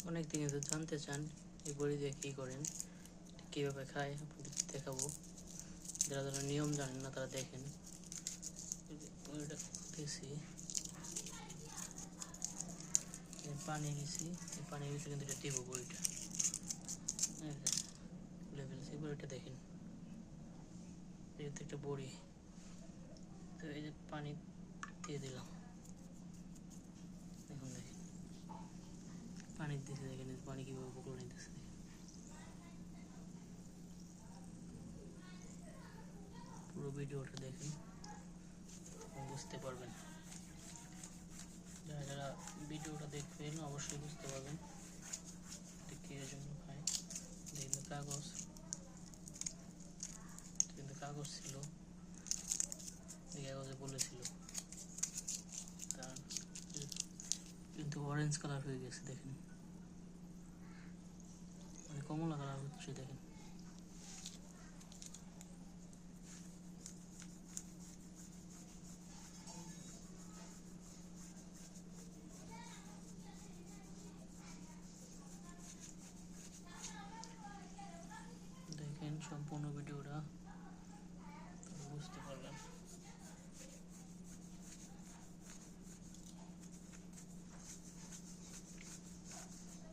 অনেক দিন তো জানতে চান এই বড়ি দিয়ে কী করেন, কীভাবে খায় আপনাদের দেখাবো। যারা যারা নিয়ম জানেন না তারা দেখেন। বড়িটা দিয়েছি, পানি নিয়েছি, এই পানির ভিতরে কিন্তু এটা দেবো বড়িটা। খুলে ফেলেছি বড়িটা, দেখেন যেহেতু একটা বড়ি, তো এই যে পানি দিয়ে দিলাম। এখন দেখেন পানি দিয়েছে, দেখেন পানি কীভাবে বকলো নিতেছে। পুরো ভিডিওটা দেখেন, বুঝতে পারবেন। যারা যারা ভিডিওটা দেখবেন অবশ্যই বুঝতে পারবেন কী জন্য খায়। দেখবেন কাগজ ছিল, এই কাগজে বলেছিল, তার কিন্তু অরেঞ্জ কালার হয়ে গেছে। দেখেন মানে কমলা কালার হচ্ছে, দেখেন। দেখেন সম্পূর্ণ ভিডিওটা, বুঝতে পারবেন।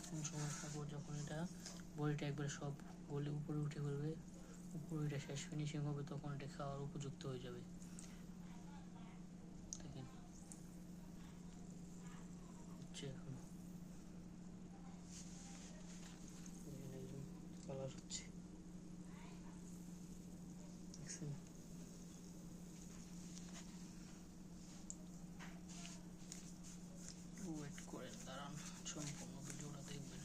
কোন সময় খাবো, যখন এটা বড়িটা একবারে সব গলে উপরে উঠে পড়বে, উপরে এটা শেষ ফিনিশিং হবে, তখন এটা খাওয়ার উপযুক্ত হয়ে যাবে। দেখেন হচ্ছে এখন কালার হচ্ছে, দেখছেন। ওয়েট করেন, দাঁড়ান, সম্পূর্ণ ভিডিওটা দেখবেন।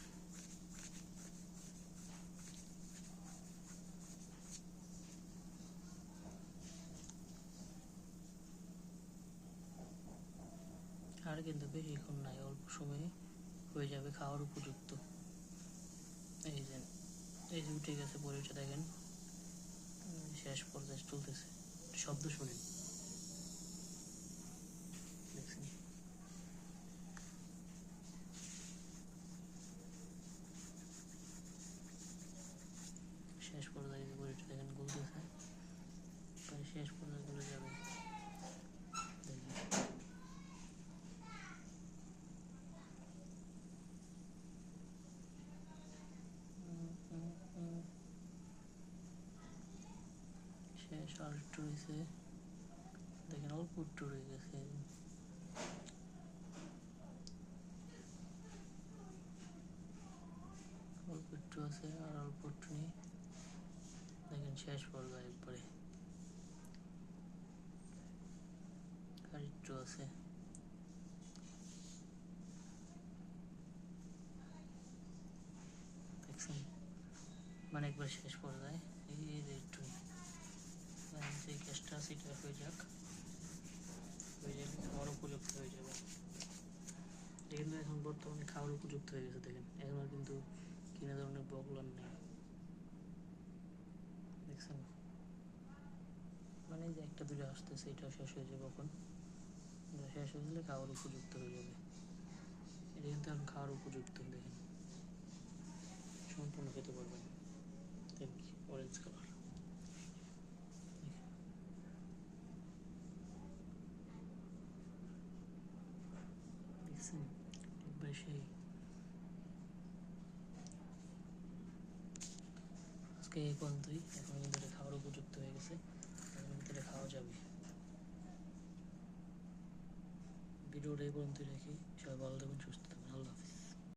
আর কিন্তু বেশিক্ষণ নাই, অল্প সময়ে হয়ে যাবে খাওয়ার উপযুক্ত। এই যে উঠে গেছে বড়িটা, দেখেন শেষ পর্যায়ে চলতেছে, শব্দ শুনেন, দেখছেন। শেষ পর্যায়ে বড়িটা দেখেন গলতেছে, প্রায় শেষ পর্যায়ে গলে যাবে। শেষ আর একটু রয়েছে, দেখেন অল্প একটু রয়ে গেছে। অল্প একটু আছে, আর অল্প একটু নেই, দেখেন শেষ পর্যায়ে একবারে আর একটু আছে। দেখছেন মানে একবার শেষ পর্যায়ে, এই যে একটু যে গ্যাসটা সেটা হয়ে যাক, হয়ে গেলে খাওয়ার উপযুক্ত হয়ে যাবে। কিন্তু এখন বর্তমানে খাওয়ার উপযুক্ত হয়ে গেছে, দেখেন এখন আর কিন্তু কিনা ধরনের বগলার নেই, দেখছেন। মানে যে একটা দুটো আসতেছে, এটাও শেষ হয়ে যাবে। এখন শেষ হয়ে গেলে খাওয়ার উপযুক্ত হয়ে যাবে। এটা কিন্তু এখন খাওয়ার উপযুক্ত, দেখেন সম্পূর্ণ খেতে পারবেন। অরেঞ্জ কালার, দেখছেন একবার সেই। আজকে এই পর্যন্তই, এখন কিন্তু এটা খাওয়ার উপযুক্ত হয়ে গেছে, এখন কিন্তু এটা খাওয়া যাবে। ভিডিওটা এই পর্যন্তই রাখি, সবাই ভালো থাকবেন, সুস্থ থাকবেন, আল্লাহ হাফিজ।